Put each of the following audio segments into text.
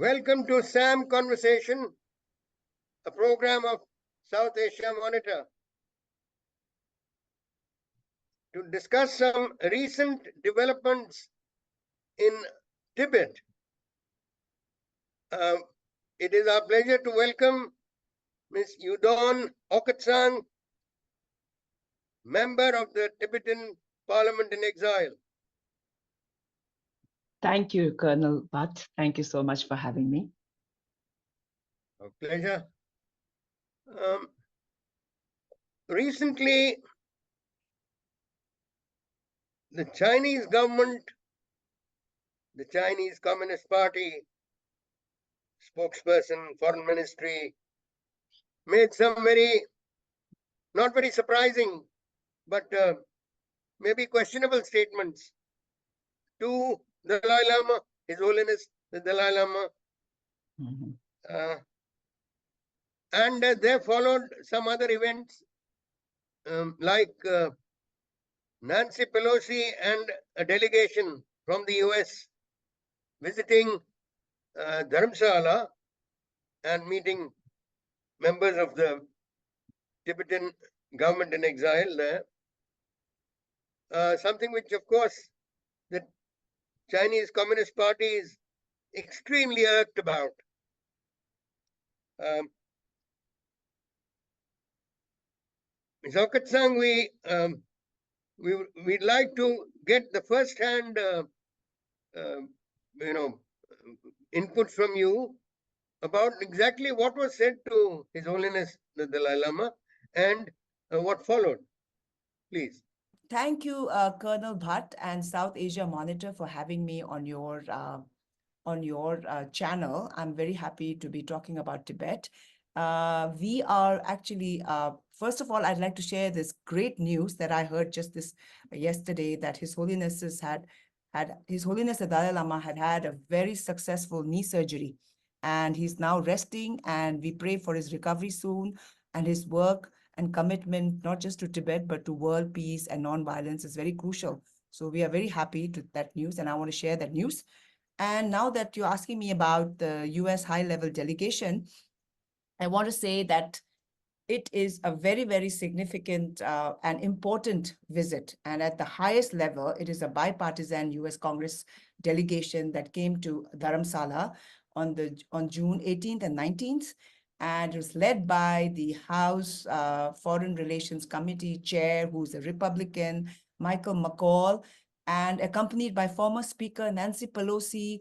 Welcome to SAM Conversation, a program of South Asia Monitor, to discuss some recent developments in Tibet. It is our pleasure to welcome Ms. Youdon Aukatsang, member of the Tibetan Parliament in Exile. Thank you, Colonel Bhat. Thank you so much for having me. A pleasure. Recently, the Chinese government, the Chinese Communist Party spokesperson, foreign ministry, made some not very surprising, but maybe questionable statements to the Dalai Lama, His Holiness the Dalai Lama. And there followed some other events like Nancy Pelosi and a delegation from the US visiting Dharamsala and meeting members of the Tibetan government in exile there. Something which, of course, the Chinese Communist Party is extremely irked about. Ms. Aukatsang, we'd like to get the first-hand, input from you about exactly what was said to His Holiness the Dalai Lama and what followed. Please. Thank you, Colonel Bhat and South Asia Monitor for having me on your channel. I'm very happy to be talking about Tibet. We are actually, first of all, I'd like to share this great news that I heard just yesterday, that His Holiness the Dalai Lama had a very successful knee surgery, and he's now resting, and we pray for his recovery soon, and his work and commitment, not just to Tibet, but to world peace and non-violence, is very crucial. So we are very happy to that news, and I want to share that news. And now that you're asking me about the US high-level delegation, I want to say that it is a very, very significant and important visit. And at the highest level, it is a bipartisan US Congress delegation that came to Dharamsala on June 18th and 19th. And it was led by the House Foreign Relations Committee chair, who's a Republican, Michael McCall, and accompanied by former Speaker Nancy Pelosi,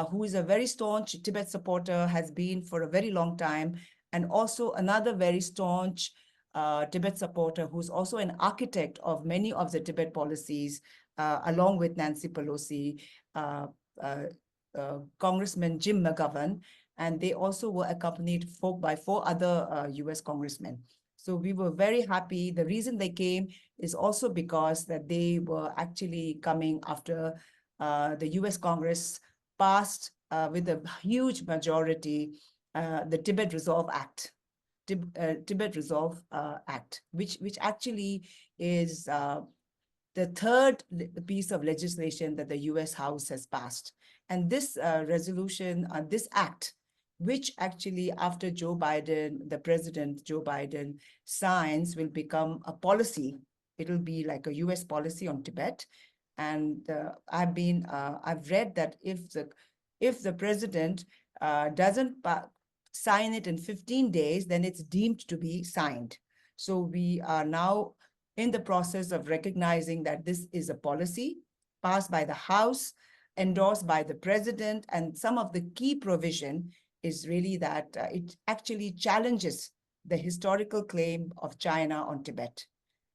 who is a very staunch Tibet supporter, has been for a very long time, and also another very staunch Tibet supporter who's also an architect of many of the Tibet policies, along with Nancy Pelosi, Congressman Jim McGovern, and they also were accompanied by 4 other US congressmen. So we were very happy. The reason they came is also because that they were actually coming after the US Congress passed with a huge majority the Tibet Resolve Act, Tibet Resolve Act, which actually is the third piece of legislation that the US House has passed. And this resolution, this act, which actually after Joe Biden, the President Joe Biden signs, will become a policy. It'll be like a US policy on Tibet. And I've read that if the president doesn't sign it in 15 days, then it's deemed to be signed. So we are now in the process of recognizing that this is a policy passed by the House, endorsed by the president, and some of the key provision is really that it actually challenges the historical claim of China on Tibet,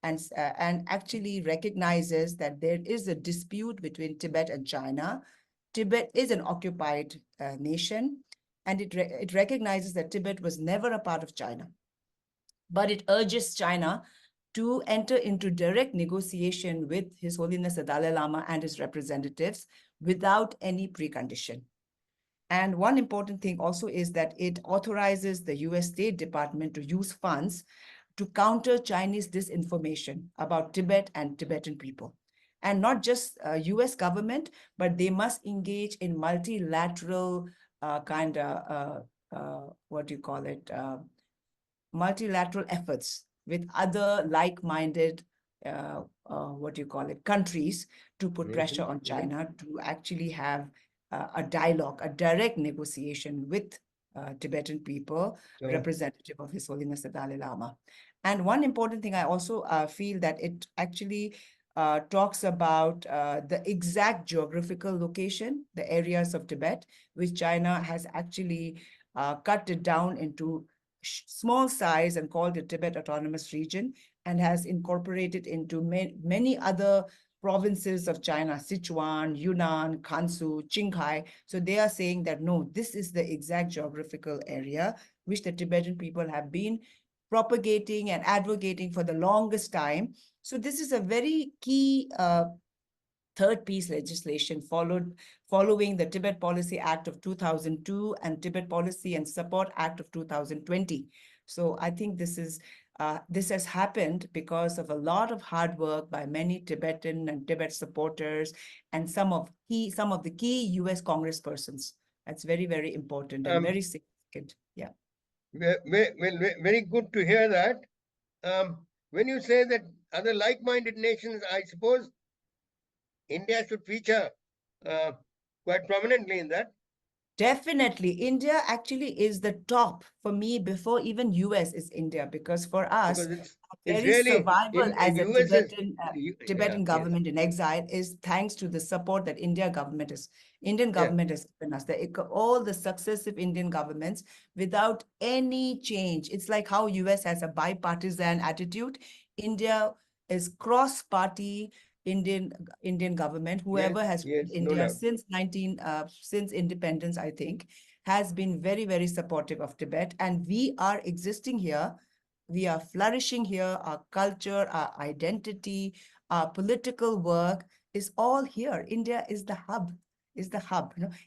and actually recognizes that there is a dispute between Tibet and China. Tibet is an occupied nation, and it recognizes that Tibet was never a part of China. But it urges China to enter into direct negotiation with His Holiness the Dalai Lama and his representatives without any precondition. And one important thing also is that it authorizes the US State Department to use funds to counter Chinese disinformation about Tibet and Tibetan people. And not just US government, but they must engage in multilateral kind of, what do you call it, multilateral efforts with other like-minded, what do you call it, countries to put pressure on China to actually have a dialogue, a direct negotiation with Tibetan people, representative of His Holiness the Dalai Lama. And one important thing, I also feel that it actually talks about the exact geographical location, the areas of Tibet, which China has actually cut it down into small size and called it Tibet Autonomous Region, and has incorporated into many other provinces of China, Sichuan, Yunnan, Gansu, Qinghai. So they are saying that, no, this is the exact geographical area which the Tibetan people have been propagating and advocating for the longest time. So this is a very key third piece legislation following the Tibet Policy Act of 2002 and Tibet Policy and Support Act of 2020. So I think this has happened because of a lot of hard work by many Tibetan and Tibet supporters and some of the key US congresspersons. That's very, very important and very significant. Yeah. Very good to hear that. When you say that other like-minded nations, I suppose India should feature quite prominently in that. Definitely. India actually is the top for me before even US is India, because for us, Because very it's really survival as a US is, Tibetan government in exile is thanks to the support that Indian government has given us. All the successive Indian governments without any change. It's like how US has a bipartisan attitude. India is cross-party Indian government. Whoever has ruled India since independence, I think, has been very, very supportive of Tibet. And we are existing here. We are flourishing here. Our culture, our identity, our political work is all here. India is the hub,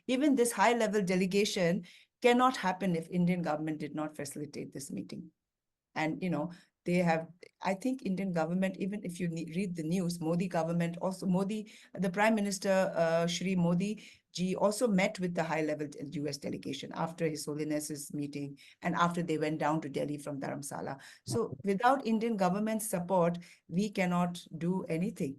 Even this high-level delegation cannot happen if Indian government did not facilitate this meeting. And, they have, I think Indian government, even if you read the news, Modi government also, the Prime Minister, Shri Modi ji also met with the high-level US delegation after His Holiness's meeting and after they went down to Delhi from Dharamsala. So without Indian government support, we cannot do anything.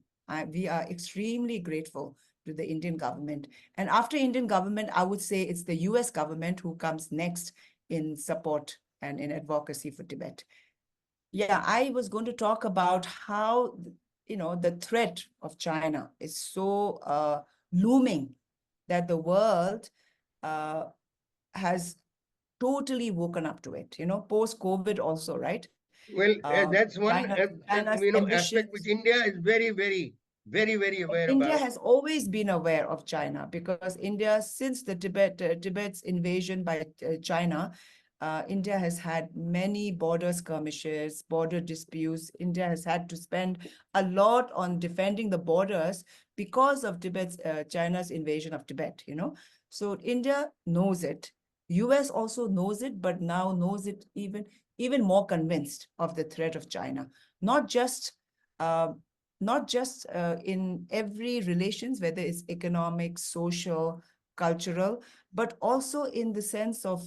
We are extremely grateful to the Indian government. And after Indian government, I would say it's the US government who comes next in support and in advocacy for Tibet. Yeah, I was going to talk about how, the threat of China is so looming that the world has totally woken up to it, post-COVID also, right? Well, that's one China's aspect which India is very, very, very, very aware India about. has always been aware of China, because India, since the Tibet's invasion by China, India has had many border skirmishes, border disputes. India has had to spend a lot on defending the borders because of China's invasion of Tibet, So India knows it. US also knows it, but now knows it even more convinced of the threat of China. Not just in every relations, whether it's economic, social, cultural, but also in the sense of,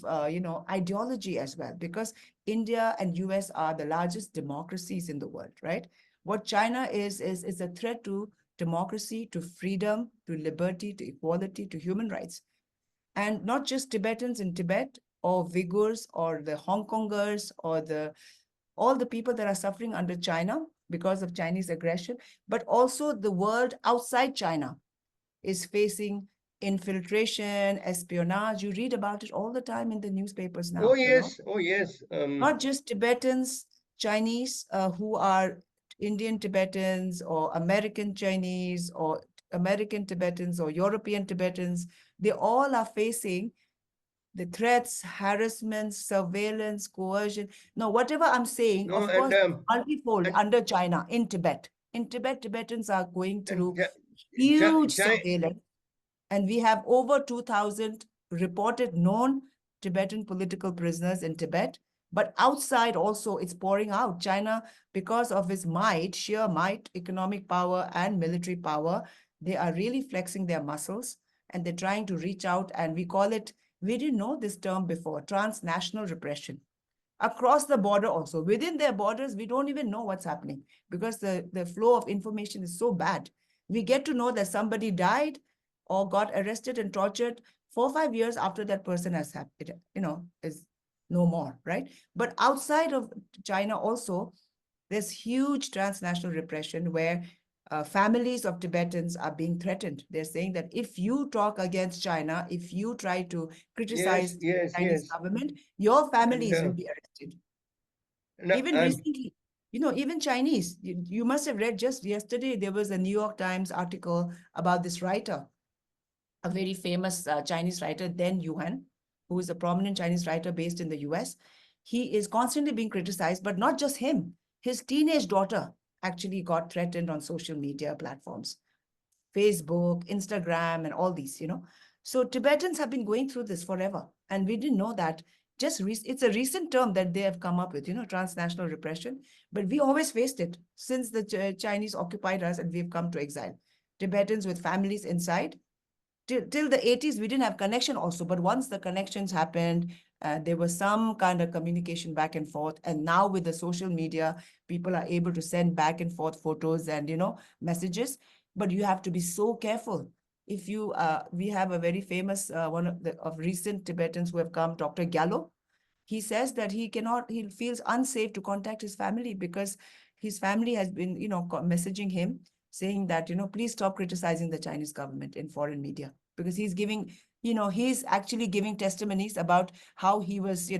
ideology as well, because India and US are the largest democracies in the world, right? What China is a threat to democracy, to freedom, to liberty, to equality, to human rights. And not just Tibetans in Tibet or Uyghurs or the Hong Kongers or all the people that are suffering under China because of Chinese aggression, but also the world outside China is facing infiltration, espionage. You read about it all the time in the newspapers now. Oh, yes. Oh, yes. Not just Tibetans, Chinese who are Indian Tibetans or American Chinese or American Tibetans or European Tibetans. They all are facing the threats, harassment, surveillance, coercion. No, whatever I'm saying, No, of course, multifold under China, in Tibet. In Tibet, Tibetans are going through huge surveillance. And we have over 2,000 reported known Tibetan political prisoners in Tibet. But outside also, it's pouring out. China, because of its might, sheer might, economic power, and military power, they are really flexing their muscles. And they're trying to reach out, and we call it We didn't know this term before, transnational repression. Across the border also, within their borders, we don't even know what's happening because the flow of information is so bad. We get to know that somebody died or got arrested and tortured 4 or 5 years after that person has happened, is no more, right? But outside of China also, there's huge transnational repression where families of Tibetans are being threatened. They're saying that if you talk against China, if you try to criticize Chinese government, your families will be arrested. Even recently, even Chinese, you must have read just yesterday, there was a New York Times article about this writer, a very famous Chinese writer, Deng Yuan, who is a prominent Chinese writer based in the US. He is constantly being criticized, but not just him. His teenage daughter actually got threatened on social media platforms, Facebook, Instagram, and all these, So Tibetans have been going through this forever. And we didn't know that. It's a recent term that they have come up with, transnational repression. But we always faced it since the Chinese occupied us and we've come to exile. Tibetans with families inside. Till the 80s, we didn't have connection also. But once the connections happened, there was some kind of communication back and forth. And now with the social media, people are able to send back and forth photos and, messages. But you have to be so careful. If you, we have a very famous one of recent Tibetans who have come, Dr. Gallo. He says that he feels unsafe to contact his family because his family has been, messaging him saying that, please stop criticizing the Chinese government in foreign media, because he's giving, he's actually giving testimonies about how he was,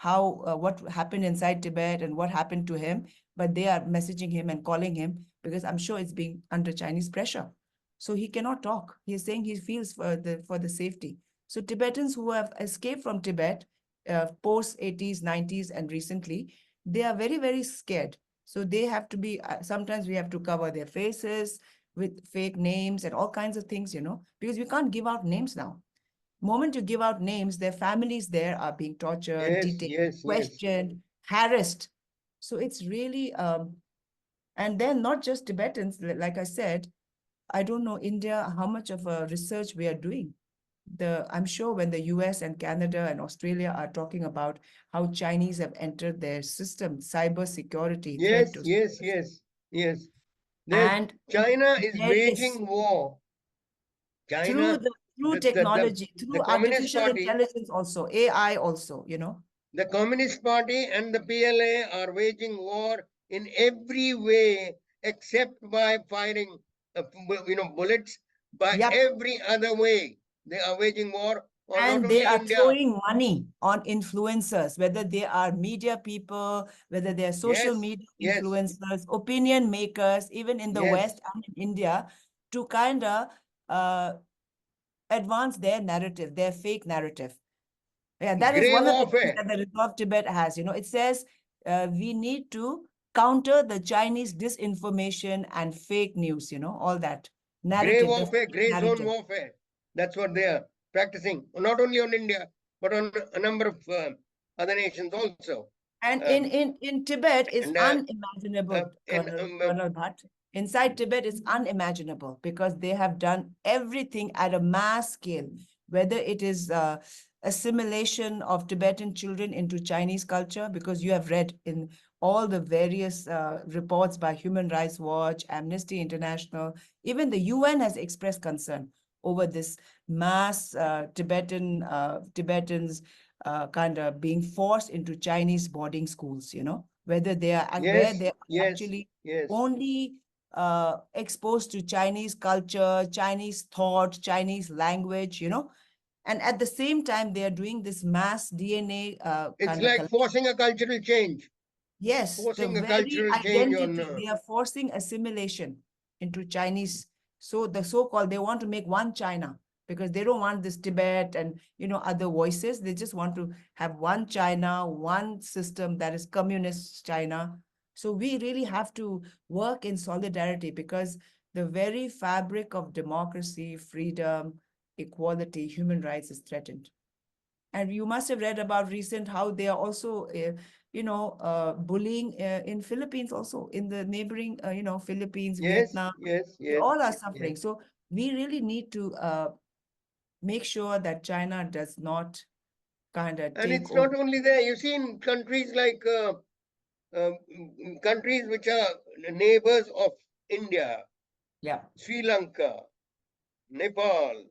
what happened inside Tibet and what happened to him, but they are messaging him and calling him because I'm sure it's being under Chinese pressure. So he cannot talk. He's saying he feels for the safety. So Tibetans who have escaped from Tibet, post 80s, 90s, and recently, they are very, very scared. So they have to be, sometimes we have to cover their faces with fake names and all kinds of things, because we can't give out names now. Moment you give out names, their families there are being tortured, detained, questioned, harassed. So it's really, and then not just Tibetans, like I said, I don't know India, how much of a research we are doing. I'm sure when the US and Canada and Australia are talking about how Chinese have entered their system, cyber security threat to Yes. and China is various waging war. China, through technology, the through Communist artificial Party, intelligence also, AI also, the Communist Party and the PLA are waging war in every way except by firing, bullets. By every other way, they are waging war. And they are throwing money on influencers, whether they are media people, whether they are social media influencers, opinion makers, even in the West and in India, to kind of advance their narrative, their fake narrative. Yeah, that is one of the things that the Resolve Tibet has. It says we need to counter the Chinese disinformation and fake news, all that narrative. Gray warfare, gray zone warfare. That's what they are practicing, not only on India, but on a number of other nations also. And in Tibet, it's unimaginable, Colonel Bhat. Inside Tibet, it's unimaginable because they have done everything at a mass scale, whether it is assimilation of Tibetan children into Chinese culture, because you have read in all the various reports by Human Rights Watch, Amnesty International, even the UN has expressed concern over this mass Tibetans kind of being forced into Chinese boarding schools, whether they are actually only exposed to Chinese culture, Chinese thought, Chinese language, and at the same time, they are doing this mass DNA it's like forcing a cultural change. Yes, forcing the a very cultural identity, change on, they are forcing assimilation into Chinese. So the so-called, they want to make one China because they don't want this Tibet and, other voices. They just want to have one China, one system that is communist China. So we really have to work in solidarity because the very fabric of democracy, freedom, equality, human rights is threatened. And you must have read about recent how they are also, bullying in Philippines also, in the neighboring, Philippines, Vietnam. They all are suffering. So we really need to make sure that China does not kind of And take it's over. not only there. You see in countries like countries which are neighbors of India, Yeah. Sri Lanka, Nepal,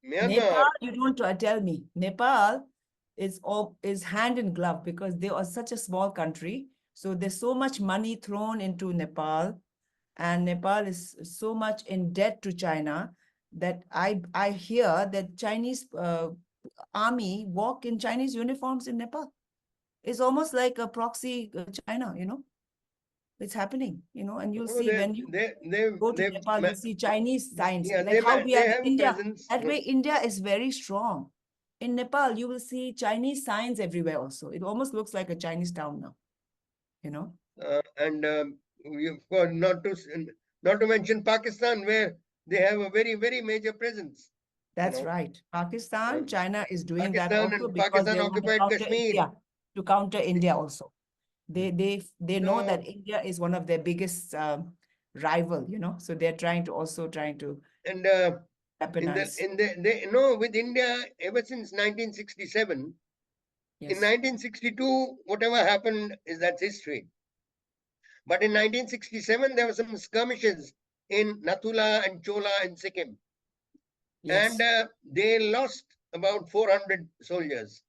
Nepal, Myanmar. you don't tell me. Nepal is hand in glove because they are such a small country. So there's so much money thrown into Nepal, and Nepal is so much in debt to China that I hear that Chinese army walk in Chinese uniforms in Nepal. It's almost like a proxy China, you know. It's happening, you know, and you'll Oh, see when you go to Nepal, you see Chinese signs, yeah, like how we they have in have a India. presence. That way, India is very strong. In Nepal, you will see Chinese signs everywhere also. It almost looks like a Chinese town now, you know. And you've got not to mention Pakistan, where they have a very major presence. That's know. right. Pakistan, Um, China is doing that Pakistan also and because Pakistan they want to occupied counter Kashmir. India, to counter India also. They know So, that India is one of their biggest rival, you know, so they're trying to and weaponize. they know with India ever since 1967. In Yes, 1962, whatever happened is that's history. But in 1967, there were some skirmishes in Nathula and Chola in Sikkim. yes. And they lost about 400 soldiers,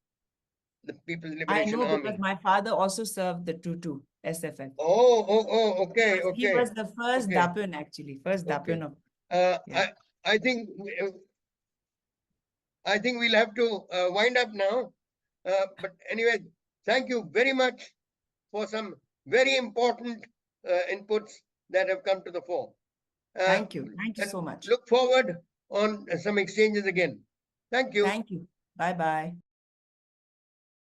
the People's I Liberation know because Army. my father also served the Tutu SFF. Okay, He okay, was the first okay, Dapion actually, first okay. Dapion of, Uh, yeah. I think we'll have to wind up now. But anyway, thank you very much for some very important inputs that have come to the fore. Thank you. Thank you And so much. look forward on some exchanges again. Thank you. Thank you. Bye-bye.